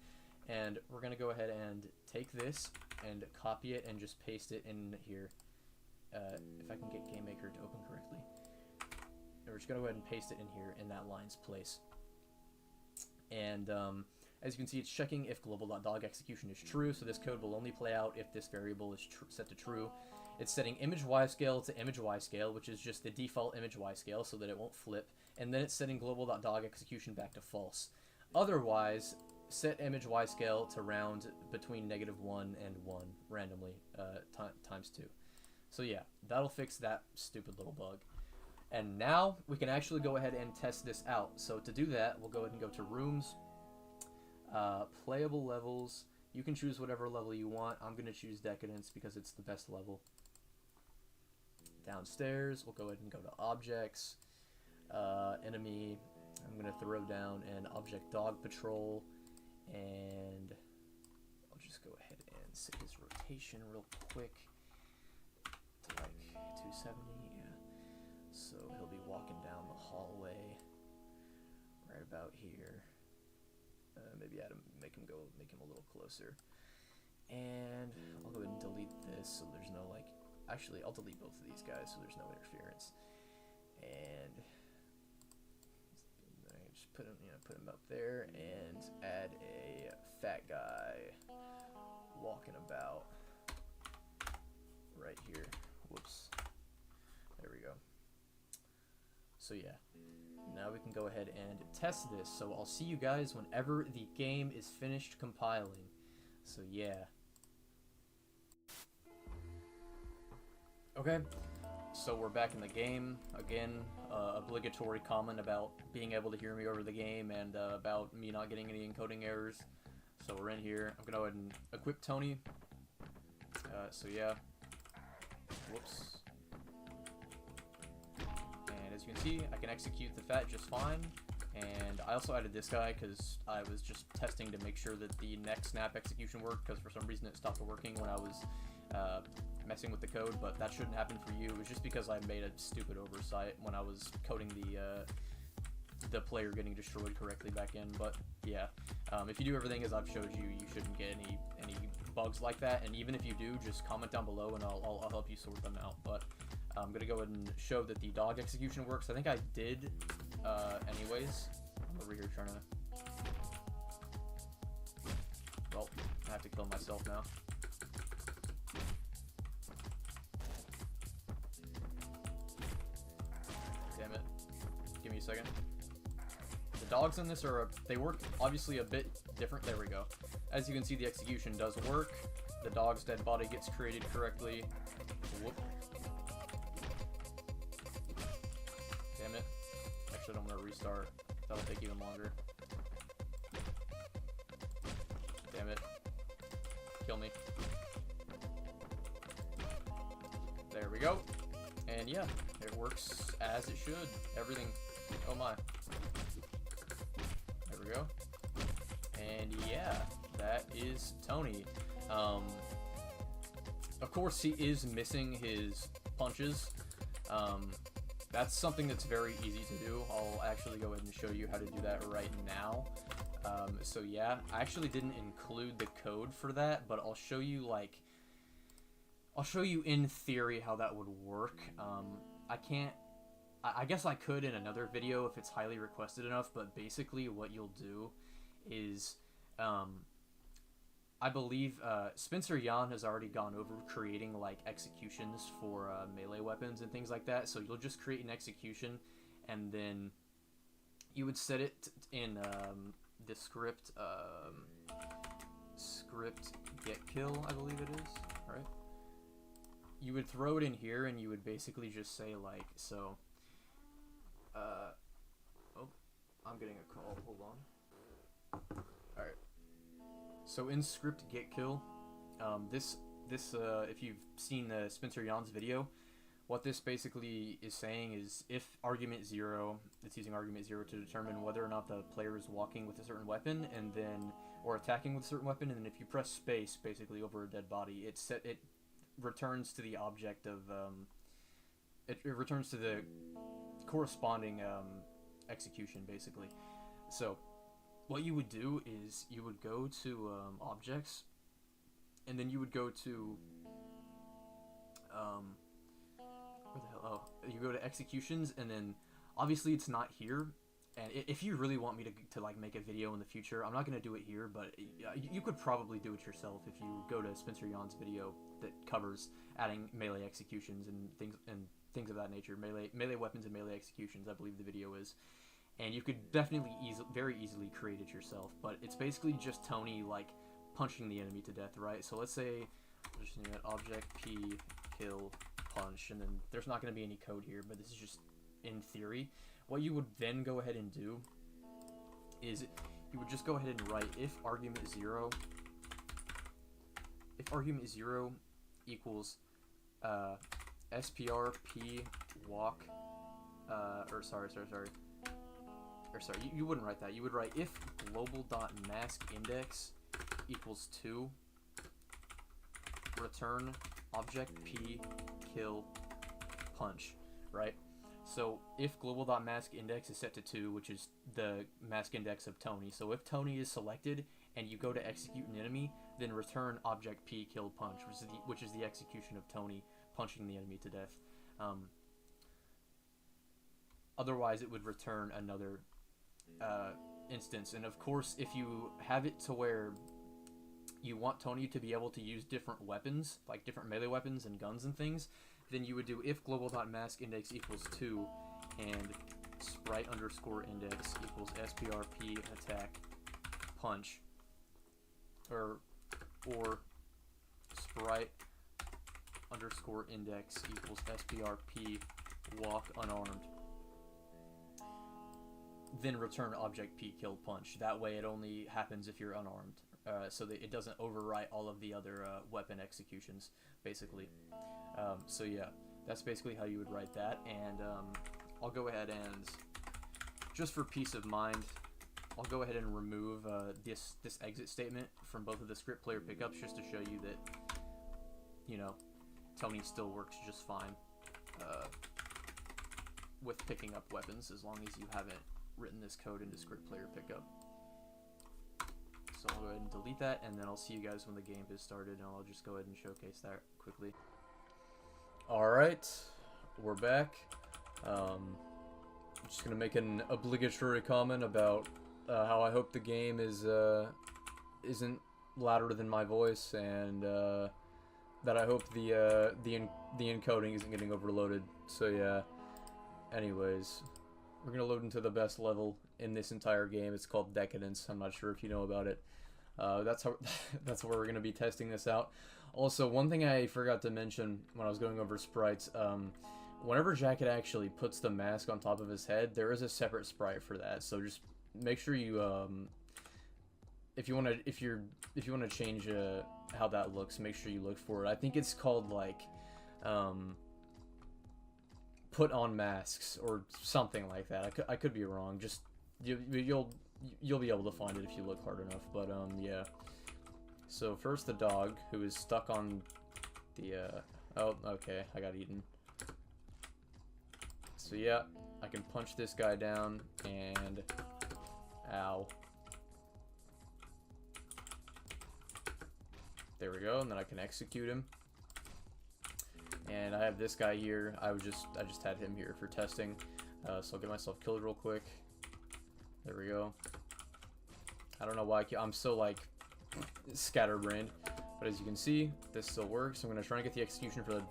and we're going to go ahead and take this and copy it and just paste it in here. If I can get GameMaker to open correctly. And we're just going to go ahead and paste it in here in that line's place. And as you can see, it's checking if global.dog execution is true, so this code will only play out if this variable is set to true. It's setting image Y scale to image Y scale, which is just the default image Y scale, so that it won't flip. And then it's setting global.dog execution back to false. Otherwise, set image Y scale to round between -1 and 1 randomly, times 2. So yeah, that'll fix that stupid little bug. And now we can actually go ahead and test this out. So to do that, we'll go ahead and go to Rooms, Playable Levels. You can choose whatever level you want. I'm going to choose Decadence because it's the best level. Downstairs, we'll go ahead and go to Objects, Enemy. I'm going to throw down an Object Dog Patrol, and I'll just go ahead and set his rotation real quick to like 270, yeah. So he'll be walking down the hallway right about here. Maybe add him, make him a little closer. And I'll go ahead and delete this so there's no like. Actually, I'll delete both of these guys so there's no interference. And just put him up there and add a fat guy walking about right here. Whoops. There we go. So yeah, now we can go ahead and test this. So I'll see you guys whenever the game is finished compiling. So yeah. Okay, so we're back in the game again. Obligatory comment about being able to hear me over the game and about me not getting any encoding errors. So we're in here. I'm gonna go ahead and equip Tony. So yeah. Whoops. And as you can see, I can execute the fat just fine. And I also added this guy because I was just testing to make sure that the neck snap execution worked, because for some reason it stopped working when I was messing with the code, but that shouldn't happen for you. It was just because I made a stupid oversight when I was coding the player getting destroyed correctly back in. But yeah, if you do everything as I've showed you, you shouldn't get any bugs like that. And even if you do, just comment down below and I'll help you sort them out. But I'm gonna go ahead and show that the dog execution works. I think I did anyways. I'm over here trying to. Well, I have to kill myself now. Damn it. Give me a second. The dogs in this they work obviously a bit different. There we go. As you can see, the execution does work. The dog's dead body gets created correctly. Whoop. Damn it. Actually, I'm going to restart. That'll take even longer. Damn it. Kill me. There we go. And yeah, it works as it should. Everything. Oh my. There we go. And yeah, that is Tony. Of course, he is missing his punches. That's something that's very easy to do. I'll actually go ahead and show you how to do that right now. So yeah, I actually didn't include the code for that, but I'll show you in theory how that would work. I guess I could in another video if it's highly requested enough, but basically what you'll do is, I believe Spencer Yan has already gone over creating like executions for melee weapons and things like that. So you'll just create an execution, and then you would set it in the script getKill, I believe it is, right? you would throw it in here, and you would basically just say like, so, oh, I'm getting a call, hold on. Alright, so in scrKillDog, this if you've seen the Spencer Jan's video, what this basically is saying is if argument 0, it's using argument 0 to determine whether or not the player is walking with a certain weapon, and then, or attacking with a certain weapon, and then if you press space basically over a dead body, it returns to the object of, it returns to the corresponding execution basically. So what you would do is you would go to objects, and then you would go to where the hell? Oh, you go to executions, and then obviously it's not here. And if you really want me to like make a video in the future, I'm not gonna do it here, but you could probably do it yourself if you go to Spencer Jan's video that covers adding melee executions and things of that nature, melee weapons and melee executions, I believe the video is. And you could definitely very easily create it yourself, but it's basically just Tony like punching the enemy to death, right? So let's say we'll just name it objPKillPunch, and then there's not going to be any code here, but this is just in theory. What you would then go ahead and do is you would just go ahead and write if argument 0 equals scrP walk, or sorry, you wouldn't write that. You would write if global.maskIndex equals 2, return objPKillPunch, right? So if global.maskIndex is set to 2, which is the mask index of Tony, so if Tony is selected and you go to execute an enemy, then return objPKillPunch, which is the execution of Tony punching the enemy to death. Otherwise, it would return another instance. And of course, if you have it to where you want Tony to be able to use different weapons, like different melee weapons and guns and things, then you would do if global.maskIndex equals 2 and sprite_index equals sprP attack punch, or sprite_index equals sprP walk unarmed, then return objPKillPunch. That way it only happens if you're unarmed, so that it doesn't overwrite all of the other weapon executions, basically. So yeah, that's basically how you would write that, and I'll go ahead and, just for peace of mind, I'll go ahead and remove this exit statement from both of the script player pickups, just to show you that, you know, Tony still works just fine with picking up weapons, as long as you haven't written this code into script player pickup. So I'll go ahead and delete that, and then I'll see you guys when the game has started, and I'll just go ahead and showcase that quickly. Alright, we're back. I'm just gonna make an obligatory comment about how I hope the game isn't louder than my voice, and that I hope the encoding isn't getting overloaded. So yeah, anyways, we're gonna load into the best level in this entire game. It's called Decadence. I'm not sure if you know about it. That's where we're gonna be testing this out. Also, one thing I forgot to mention when I was going over sprites, whenever Jacket actually puts the mask on top of his head, there is a separate sprite for that. So just make sure you, if you wanna change how that looks, make sure you look for it. I think it's called like put on masks or something like that. I could be wrong. Just you'll be able to find it if you look hard enough. But yeah. So first the dog, who is stuck on the oh, okay, I got eaten. So yeah, I can punch this guy down, and ow. There we go, and then I can execute him. And I have this guy here. I just had him here for testing. So I'll get myself killed real quick. There we go. I don't know why I'm so like scatterbrained, but as you can see, this still works. I'm gonna try and get the execution for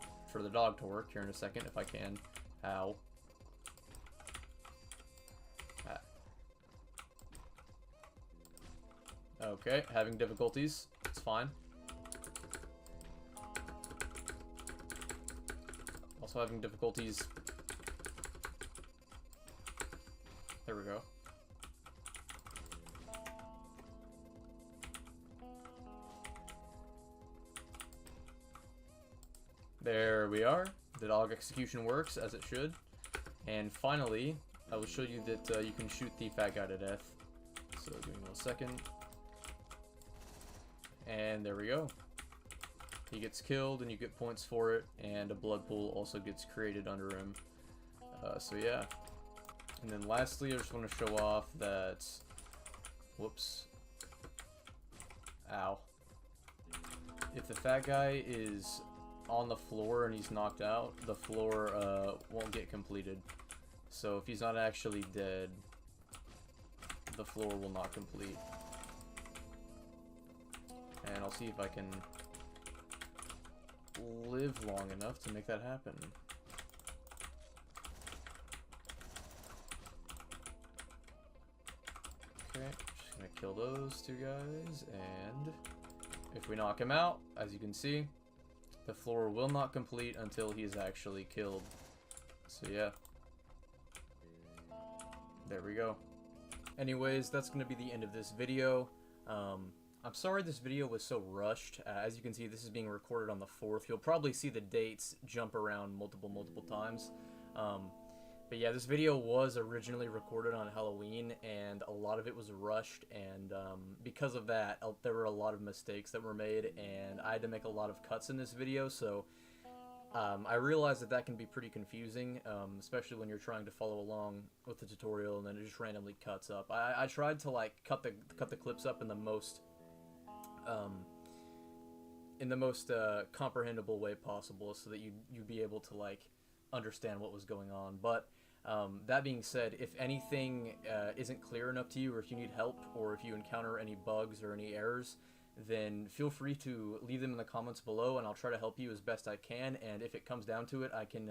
the dog to work here in a second if I can. Ow. Ah. Okay, having difficulties. It's fine. also having difficulties. There we go. There we are. The dog execution works as it should. And finally, I will show you that you can shoot the fat guy to death. So give me 1 second. And there we go. He gets killed and you get points for it, and a blood pool also gets created under him. So yeah. And then lastly, I just want to show off that... Whoops. Ow. If the fat guy is on the floor and he's knocked out, the floor won't get completed. So if he's not actually dead, the floor will not complete. And I'll see if I can live long enough to make that happen. Okay, just gonna kill those two guys, and if we knock him out, as you can see, the floor will not complete until he is actually killed. So yeah. There we go. Anyways, that's going to be the end of this video. I'm sorry this video was so rushed. As you can see, this is being recorded on the 4th. You'll probably see the dates jump around multiple times. But yeah, this video was originally recorded on Halloween, and a lot of it was rushed, and because of that, there were a lot of mistakes that were made, and I had to make a lot of cuts in this video, so I realized that can be pretty confusing, especially when you're trying to follow along with the tutorial and then it just randomly cuts up. I tried to like cut the clips up in the most comprehensible way possible, so that you'd be able to like understand what was going on. But that being said, if anything isn't clear enough to you, or if you need help, or if you encounter any bugs or any errors, then feel free to leave them in the comments below, and I'll try to help you as best I can. And if it comes down to it, I can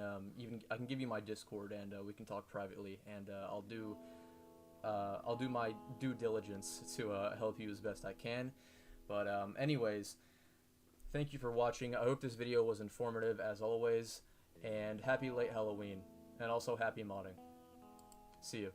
give you my Discord, and we can talk privately, and I'll do my due diligence to help you as best I can. But anyways, thank you for watching. I hope this video was informative as always, and happy late Halloween, and also happy modding. See you.